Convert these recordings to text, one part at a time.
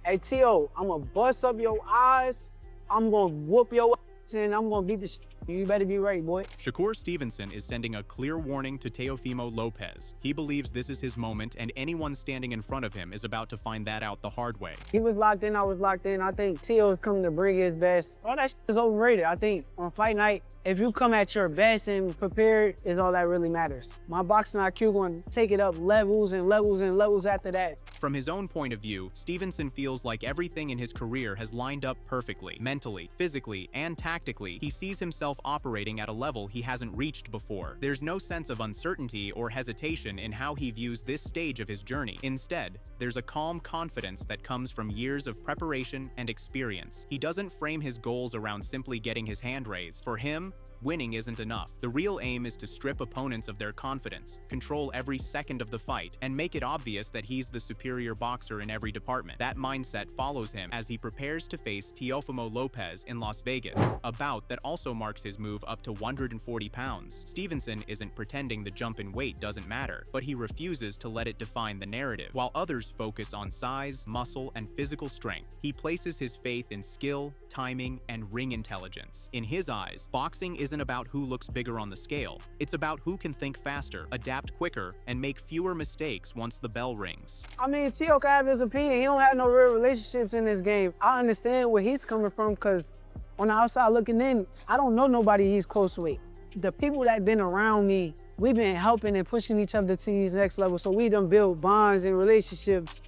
Hey, Tio, I'm gonna bust up your eyes. I'm gonna whoop your ass and I'm gonna beat the shit. You better be ready, boy. Shakur Stevenson is sending a clear warning to Teofimo Lopez. He believes this is his moment, and anyone standing in front of him is about to find that out the hard way. He was locked in, I was locked in. I think Tio is coming to bring his best. All that shit is overrated. I think on fight night, if you come at your best and prepared, is all that really matters. My boxing IQ going to take it up levels and levels and levels after that. From his own point of view, Stevenson feels like everything in his career has lined up perfectly. Mentally, physically, and tactically, he sees himself operating at a level he hasn't reached before. There's no sense of uncertainty or hesitation in how he views this stage of his journey. Instead, there's a calm confidence that comes from years of preparation and experience. He doesn't frame his goals around simply getting his hand raised. For him, winning isn't enough. The real aim is to strip opponents of their confidence, control every second of the fight, and make it obvious that he's the superior boxer in every department. That mindset follows him as he prepares to face Teofimo Lopez in Las Vegas, a bout that also marks his move up to 140 pounds. Stevenson isn't pretending the jump in weight doesn't matter, but he refuses to let it define the narrative. While others focus on size, muscle, and physical strength, he places his faith in skill, timing, and ring intelligence. In his eyes, boxing isn't about who looks bigger on the scale. It's about who can think faster, adapt quicker, and make fewer mistakes once the bell rings. I mean, Tio can have his opinion. He don't have no real relationships in this game. I understand where he's coming from because on the outside looking in, I don't know nobody he's close with. The people that been around me, we've been helping and pushing each other to these next levels. So we done build bonds and relationships.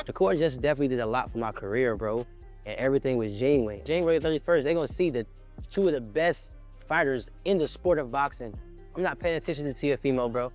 Shakur just definitely did a lot for my career, bro. And everything was genuine. January 31st, they're gonna see the two of the best fighters in the sport of boxing. I'm not paying attention to Teofimo, bro.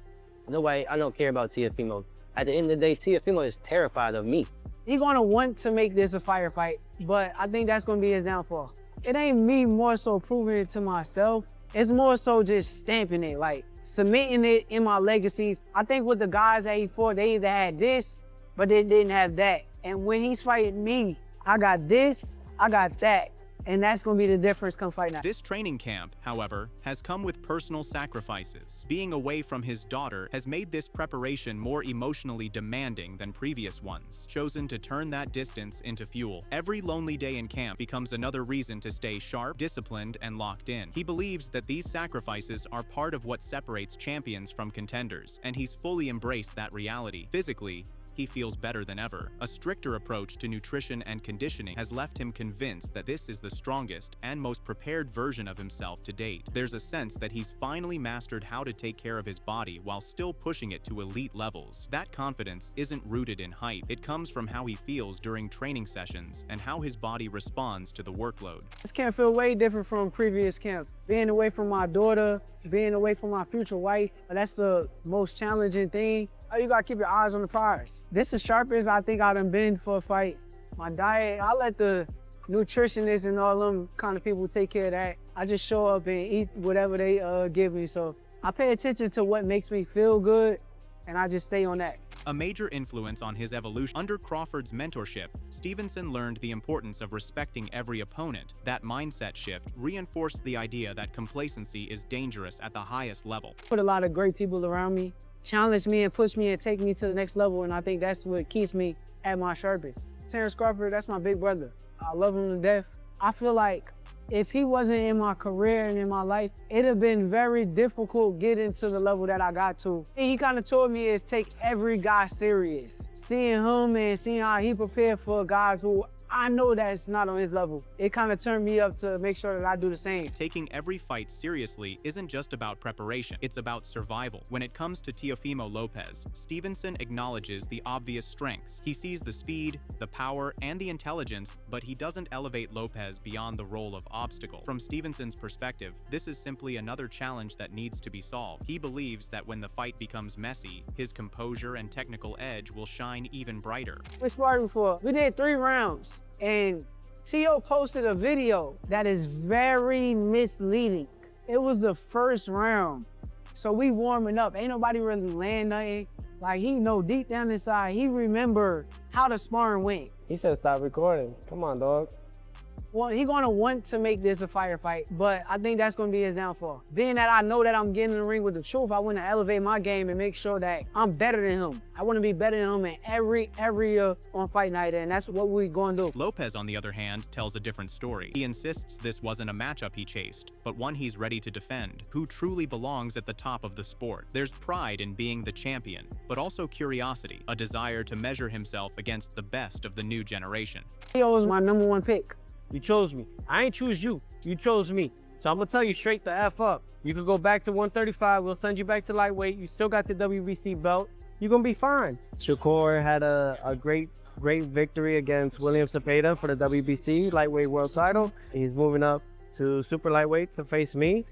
I don't care about Teofimo. At the end of the day, Teofimo is terrified of me. He's gonna want to make this a firefight, but I think that's gonna be his downfall. It ain't me more so proving it to myself. It's more so just stamping it, like cementing it in my legacies. I think with the guys that he fought, they either had this, but they didn't have that. And when he's fighting me, I got this, I got that. And that's gonna be the difference come fight night. This training camp, however, has come with personal sacrifices. Being away from his daughter has made this preparation more emotionally demanding than previous ones, chosen to turn that distance into fuel. Every lonely day in camp becomes another reason to stay sharp, disciplined, and locked in. He believes that these sacrifices are part of what separates champions from contenders, and he's fully embraced that reality. Physically, he feels better than ever. A stricter approach to nutrition and conditioning has left him convinced that this is the strongest and most prepared version of himself to date. There's a sense that he's finally mastered how to take care of his body while still pushing it to elite levels. That confidence isn't rooted in height. It comes from how he feels during training sessions and how his body responds to the workload. This camp feels way different from previous camps. Being away from my daughter, being away from my future wife, that's the most challenging thing. You gotta keep your eyes on the prize. This is sharp as I think I done been for a fight. My diet, I let the nutritionists and all them kind of people take care of that. I just show up and eat whatever they give me. So I pay attention to what makes me feel good and I just stay on that. A major influence on his evolution. Under Crawford's mentorship, Stevenson learned the importance of respecting every opponent. That mindset shift reinforced the idea that complacency is dangerous at the highest level. Put a lot of great people around me, challenge me and push me and take me to the next level, and I think that's what keeps me at my sharpest. Terrence Crawford, that's my big brother. I love him to death. I feel like if he wasn't in my career and in my life, it'd have been very difficult getting to the level that I got to. He kind of told me is take every guy serious. Seeing him and seeing how he prepared for guys who I know that's not on his level. It kind of turned me up to make sure that I do the same. Taking every fight seriously isn't just about preparation, it's about survival. When it comes to Teofimo Lopez, Stevenson acknowledges the obvious strengths. He sees the speed, the power, and the intelligence, but he doesn't elevate Lopez beyond the role of obstacle. From Stevenson's perspective, this is simply another challenge that needs to be solved. He believes that when the fight becomes messy, his composure and technical edge will shine even brighter. We sparred before. We did 3 rounds. And Tio posted a video that is very misleading. It was the first round. So we warming up. Ain't nobody really land nothing. Like he know deep down inside, he remember how the sparring went. He said stop recording. Come on, dog. Well, he's gonna want to make this a firefight, but I think that's gonna be his downfall. Being that I know that I'm getting in the ring with the truth, I want to elevate my game and make sure that I'm better than him. I want to be better than him in every area on fight night, and that's what we're gonna do. Lopez, on the other hand, tells a different story. He insists this wasn't a matchup he chased, but one he's ready to defend. Who truly belongs at the top of the sport? There's pride in being the champion, but also curiosity, a desire to measure himself against the best of the new generation. Teo was my #1 pick. You chose me. I ain't choose you. You chose me. So I'm gonna tell you straight the F up. You can go back to 135. We'll send you back to lightweight. You still got the WBC belt. You're gonna be fine. Shakur had a great victory against William Cepeda for the WBC lightweight world title. He's moving up to super lightweight to face me.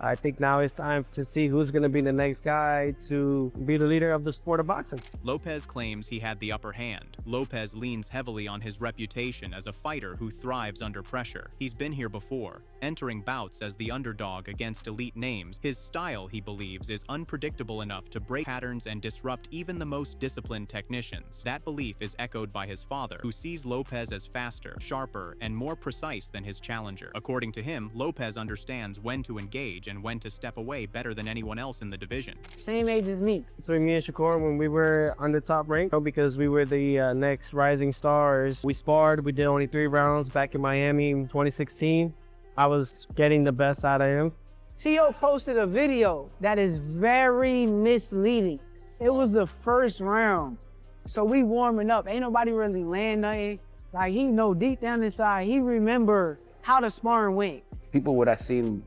I think now it's time to see who's going to be the next guy to be the leader of the sport of boxing. Lopez claims he had the upper hand. Lopez leans heavily on his reputation as a fighter who thrives under pressure. He's been here before, entering bouts as the underdog against elite names. His style, he believes, is unpredictable enough to break patterns and disrupt even the most disciplined technicians. That belief is echoed by his father, who sees Lopez as faster, sharper, and more precise than his challenger. According to him, Lopez understands when to engage and when to step away better than anyone else in the division. Same age as me. Between me and Shakur, when we were on the top rank, because we were the next rising stars, we sparred. We did only 3 rounds back in Miami in 2016. I was getting the best out of him. Teo posted a video that is very misleading. It was the first round. So we warming up. Ain't nobody really land nothing. Like, he know deep down inside, he remember how the sparring went. People would have seen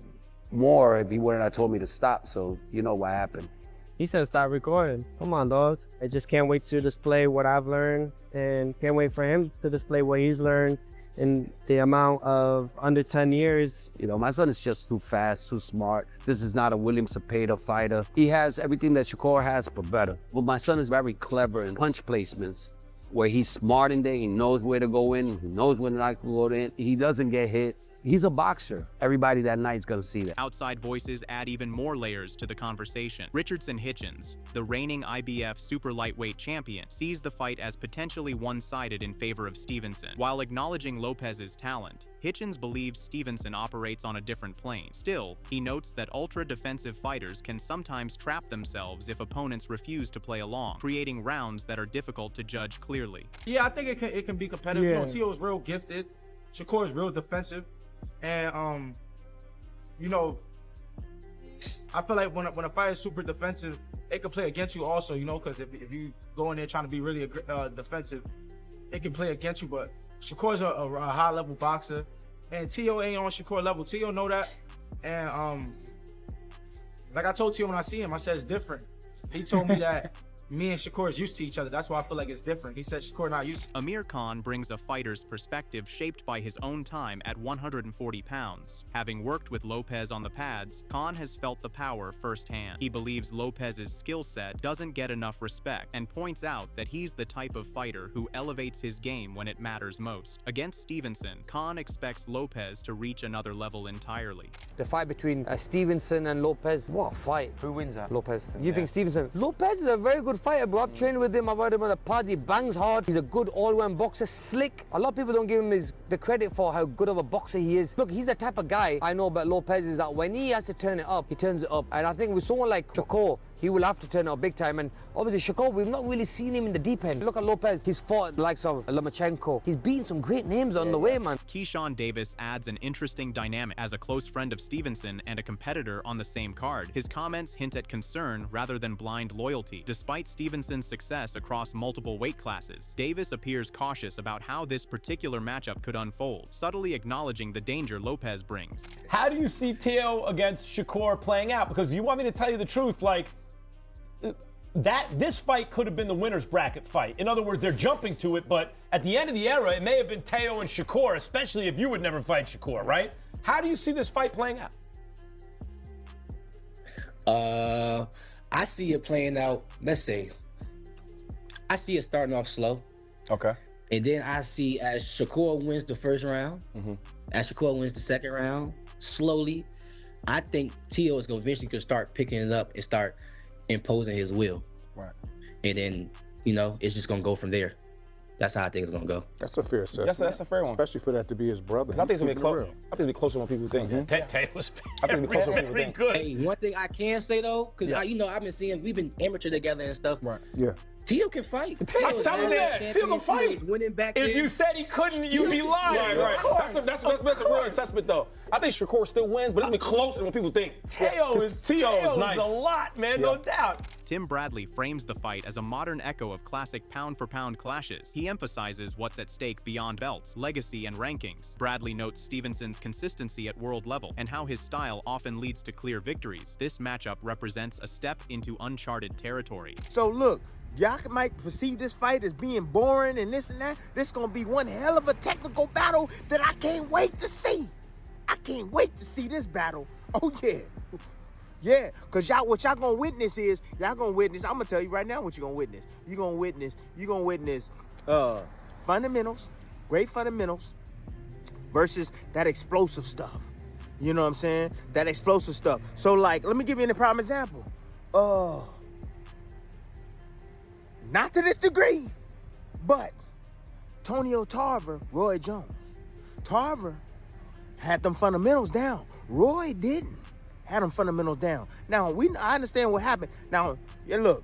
more if he wouldn't have told me to stop, so you know what happened. He said stop recording. Come on, dogs. I just can't wait to display what I've learned, and can't wait for him to display what he's learned in the amount of under 10 years. You know, my son is just too fast, too smart. This is not a William Cepeda fighter. He has everything that Shakur has, but better. But my son is very clever in punch placements, where he's smart in there, he knows where to go in, he knows when not to go in. He doesn't get hit. He's a boxer. Everybody that night is gonna see that. Outside voices add even more layers to the conversation. Richardson Hitchens, the reigning IBF super lightweight champion, sees the fight as potentially one-sided in favor of Stevenson. While acknowledging Lopez's talent, Hitchens believes Stevenson operates on a different plane. Still, he notes that ultra-defensive fighters can sometimes trap themselves if opponents refuse to play along, creating rounds that are difficult to judge clearly. Yeah, I think it can be competitive. Yeah. You know, Teo is real gifted. Shakur is real defensive. And you know, I feel like when a fighter is super defensive, it can play against you also, you know, because if you go in there trying to be really defensive, it can play against you. But Shakur's a high level boxer, and Teo ain't on Shakur level. Teo know that, and like I told Teo when I see him, I said it's different. He told me that me and Shakur is used to each other. That's why I feel like it's different. He said Shakur not used to. Amir Khan brings a fighter's perspective shaped by his own time at 140 pounds. Having worked with Lopez on the pads, Khan has felt the power firsthand. He believes Lopez's skill set doesn't get enough respect and points out that he's the type of fighter who elevates his game when it matters most. Against Stevenson, Khan expects Lopez to reach another level entirely. The fight between Stevenson and Lopez, what a fight. Who wins that? Lopez. You think Stevenson? Lopez is a very good fighter, bro. I've trained with him, I've heard him on the pod. He bangs hard. He's a good all-round boxer, slick. A lot of people don't give him the credit for how good of a boxer he is. Look, he's the type of guy I know about Lopez is that when he has to turn it up, he turns it up. And I think with someone like Shakur, he will have to turn it up big time. And obviously Shakur, we've not really seen him in the deep end. Look at Lopez. He's fought the likes of Lomachenko. He's beaten some great names on the way, man. Keyshawn Davis adds an interesting dynamic as a close friend of Stevenson and a competitor on the same card. His comments hint at concern rather than blind loyalty. Despite Stevenson's success across multiple weight classes, Davis appears cautious about how this particular matchup could unfold, subtly acknowledging the danger Lopez brings. How do you see Teo against Shakur playing out? Because you want me to tell you the truth, like, this fight could have been the winner's bracket fight. In other words, they're jumping to it, but at the end of the era, it may have been Teo and Shakur, especially if you would never fight Shakur, right? How do you see this fight playing out? I see it playing out, let's say, I see it starting off slow. Okay. And then I see as Shakur wins the first round, as Shakur wins the second round, slowly, I think Teo is going to eventually start picking it up and start imposing his will. Right. And then, you know, it's just going to go from there. That's how I think it's gonna go. That's a fair assessment. That's a fair one. Especially for that to be his brother. I think it's gonna be He's close. keeping it real. I think it'll be closer than people think. Mm-hmm. Was I think it'll be closer than people think. Good. Hey, one thing I can say though, because I've been seeing, we've been amateur together and stuff. Right. Yeah. Tio can fight. I'm telling you that. Tio can fight. Winning back if you said he couldn't, you'd be lying. Right. That's a real assessment though. I think Shakur still wins, but it'll be closer than what people think. Tio is nice. A lot, man, no doubt. Tim Bradley frames the fight as a modern echo of classic pound-for-pound clashes. He emphasizes what's at stake beyond belts, legacy, and rankings. Bradley notes Stevenson's consistency at world level and how his style often leads to clear victories. This matchup represents a step into uncharted territory. So look, y'all might perceive this fight as being boring and this and that. This is gonna be one hell of a technical battle that I can't wait to see. I can't wait to see this battle. Oh yeah. Yeah, because what y'all gonna witness is, I'm gonna tell you right now what you're gonna witness. You're gonna witness fundamentals, great fundamentals, versus that explosive stuff. You know what I'm saying? That explosive stuff. So like, let me give you a prime example. Not to this degree, but Antonio Tarver, Roy Jones. Tarver had them fundamentals down. Roy didn't. Had them fundamentals down. Now, I understand what happened. Now, look,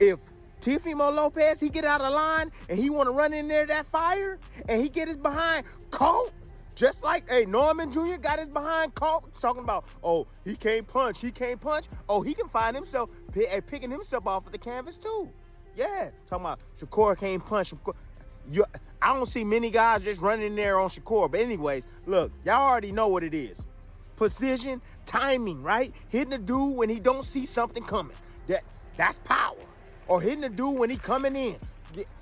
if Teofimo Lopez, he get out of line and he want to run in there that fire and he get his behind caught, just like, Norman Jr. got his behind caught, talking about, he can't punch. He can find himself picking himself off of the canvas too. Yeah, talking about Shakur can't punch. I don't see many guys just running in there on Shakur. But anyways, look, y'all already know what it is. Precision, timing, right? Hitting the dude when he don't see something coming. That's power. Or hitting the dude when he coming in.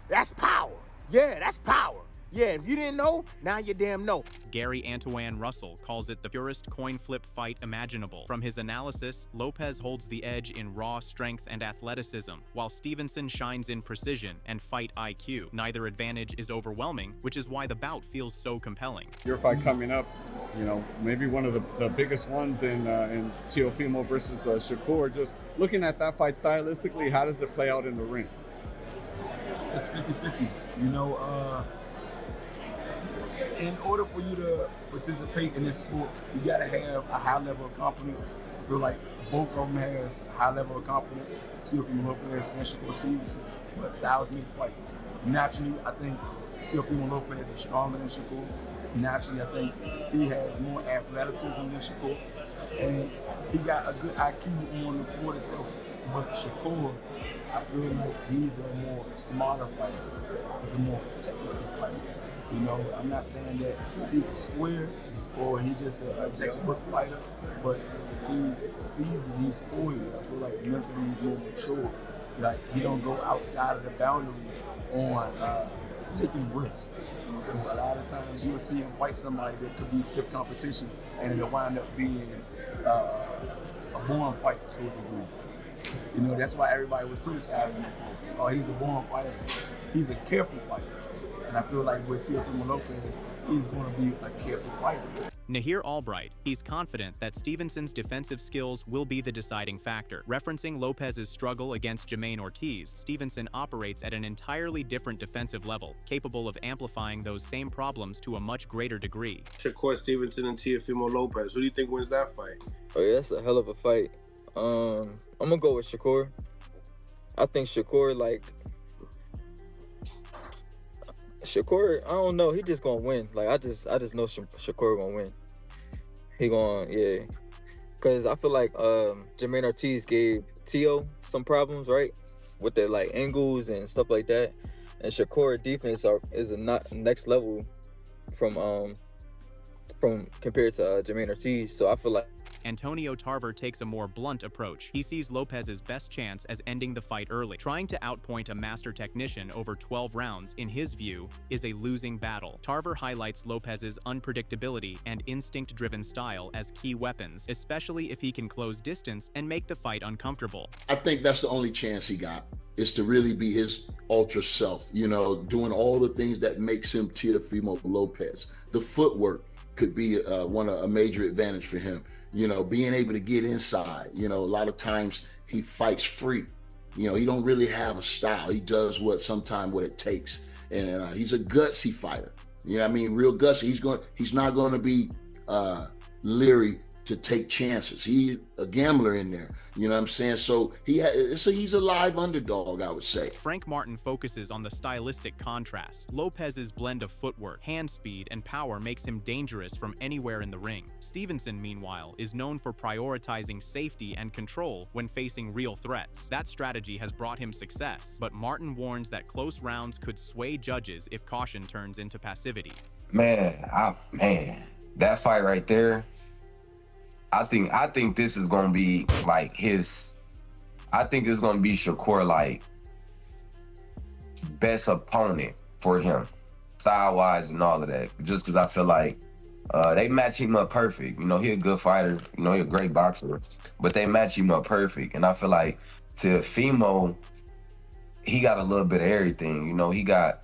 That's power. Yeah, that's power. Yeah, if you didn't know, now you damn know. Gary Antoine Russell calls it the purest coin flip fight imaginable. From his analysis, Lopez holds the edge in raw strength and athleticism, while Stevenson shines in precision and fight IQ. Neither advantage is overwhelming, which is why the bout feels so compelling. Your fight coming up, maybe one of the biggest ones in Teofimo versus Shakur. Just looking at that fight stylistically, how does it play out in the ring? It's 50-50, in order for you to participate in this sport, you gotta have a high level of confidence. I feel like both of them has a high level of confidence, Teofimo Lopez and Shakur Stevenson, but styles make fights. Naturally, I think Teofimo Lopez is stronger than Shakur. Naturally, I think he has more athleticism than Shakur, and he got a good IQ on the sport itself. But Shakur, I feel like he's a more smarter fighter. He's a more technical fighter. I'm not saying that he's a square or he's just a textbook fighter, but he's seasoned, he's poised. I feel like mentally he's more mature. Like, he don't go outside of the boundaries on taking risks. So a lot of times you'll see him fight somebody that could be stiff competition, and it'll wind up being a born fight to a degree. That's why everybody was criticizing him. He's a born fighter. He's a careful fighter. And I feel like with Teofimo Lopez, he's going to be a careful fighter. Nahir Albright, he's confident that Stevenson's defensive skills will be the deciding factor. Referencing Lopez's struggle against Jermaine Ortiz, Stevenson operates at an entirely different defensive level, capable of amplifying those same problems to a much greater degree. Shakur Stevenson and Teofimo Lopez. Who do you think wins that fight? Oh yeah, that's a hell of a fight. I'm gonna go with Shakur. I think Shakur, Shakur, I don't know. He just gonna win. I just know Shakur gonna win. He gonna, Cause I feel like Jermaine Ortiz gave Tio some problems, right, with the angles and stuff like that. And Shakur defense is a next level from compared to Jermaine Ortiz. So I feel like Antonio Tarver takes a more blunt approach. He sees Lopez's best chance as ending the fight early. Trying to outpoint a master technician over 12 rounds, in his view, is a losing battle. Tarver highlights Lopez's unpredictability and instinct-driven style as key weapons, especially if he can close distance and make the fight uncomfortable. I think that's the only chance he got, is to really be his ultra self, doing all the things that makes him Teofimo Lopez. The footwork could be a major advantage for him. Being able to get inside. A lot of times he fights free. He don't really have a style. He does what it takes. and he's a gutsy fighter. You know what I mean? Real gutsy. He's not going to be leery to take chances. He's a gambler in there. You know what I'm saying? So he's a live underdog, I would say. Frank Martin focuses on the stylistic contrast. Lopez's blend of footwork, hand speed, and power makes him dangerous from anywhere in the ring. Stevenson, meanwhile, is known for prioritizing safety and control when facing real threats. That strategy has brought him success, but Martin warns that close rounds could sway judges if caution turns into passivity. Man, that fight right there, I think this is gonna be like I think this is gonna be Shakur like best opponent for him, style-wise and all of that. Just because I feel like they match him up perfect. You know, he a good fighter. You know, he a great boxer, but they match him up perfect. And I feel like Teofimo, he got a little bit of everything. You know, he got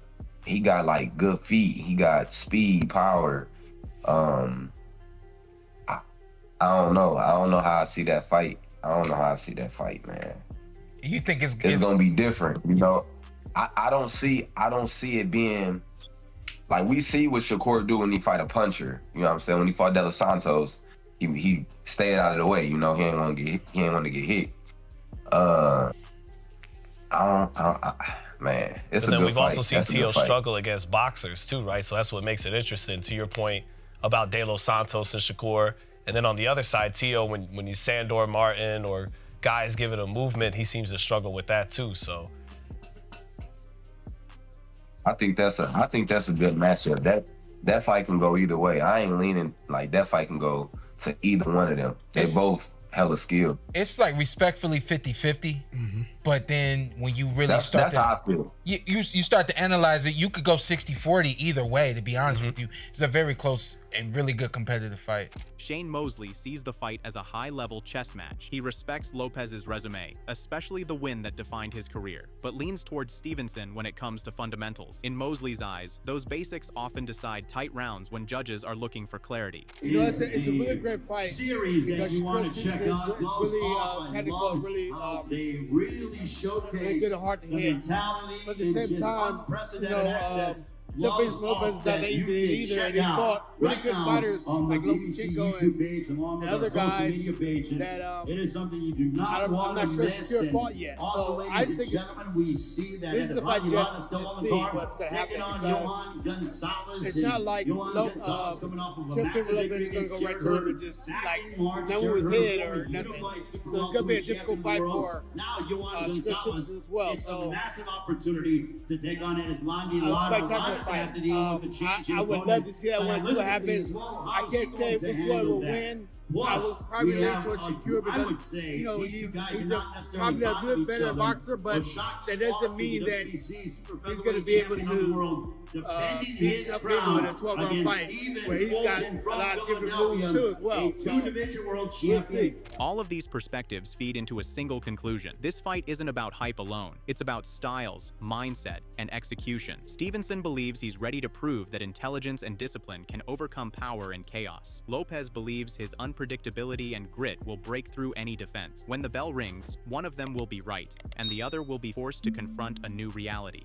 like good feet. He got speed, power. I don't know. I don't know how I see that fight. I don't know how I see that fight, man. You think it's gonna be different, you know? I don't see it being like we see what Shakur do when he fight a puncher. You know what I'm saying? When he fought De Los Santos, he stayed out of the way. You know, he ain't want to get hit. Man, it's a good fight. But then we've also seen That's a good Teo fight. struggle against boxers too, right? So that's what makes it interesting. To your point about De Los Santos and Shakur. And then on the other side, Teo, when he's Sandor Martin or guys giving him movement, he seems to struggle with that too. So I think that's a good matchup. That fight can go either way. I ain't leaning like that fight can go to either one of them. They both hella skilled. It's like respectfully 50-50. But then when you really start that's how I feel. You start to analyze it, you could go 60-40 either way, to be honest with you. It's a very close and really good competitive fight. Shane Mosley sees the fight as a high-level chess match. He respects Lopez's resume, especially the win that defined his career, but leans towards Stevenson when it comes to fundamentals. In Mosley's eyes, those basics often decide tight rounds when judges are looking for clarity. You know, it's a really great fight. Series that you want to check out goes really off. I love really, how they really showcase good and hard to the hit. mentality But at the and same just time, unprecedented access. Teofimo Lopez is not that easy either, and he fought really good fighters like Lomachenko and other guys that it is something you do not want to miss. Shakur fought yet. Also, So ladies and gentlemen, we see that it is Johan still on the card, taking on Johan Gonzalez. It's not like Johan Gonzalez coming off of a Teofimo massive Lopez victory is going to against go right to him and just no one was hit or nothing. So it's going to be a difficult fight for now Johan Gonzalez Gonzalez as well. It's a massive opportunity to take on Erislandy Lara. Lara's going to have to deal with the change in I would love to see that one too stylistically happen. as well. I can't say which one will win. I would probably lean towards Shakur because, I would say you know, these two guys he's are not necessarily probably a good, better boxer, but that doesn't mean that he's going to be able to beat up people in a 12-round fight where he's got a lot of different moves too as well. Two-division world champion. All of these perspectives feed into a single conclusion. This fight isn't about hype alone. It's about styles, mindset, and execution. Stevenson believes he's ready to prove that intelligence and discipline can overcome power and chaos. Lopez believes his unpredictability and grit will break through any defense. When the bell rings, one of them will be right, and the other will be forced to confront a new reality.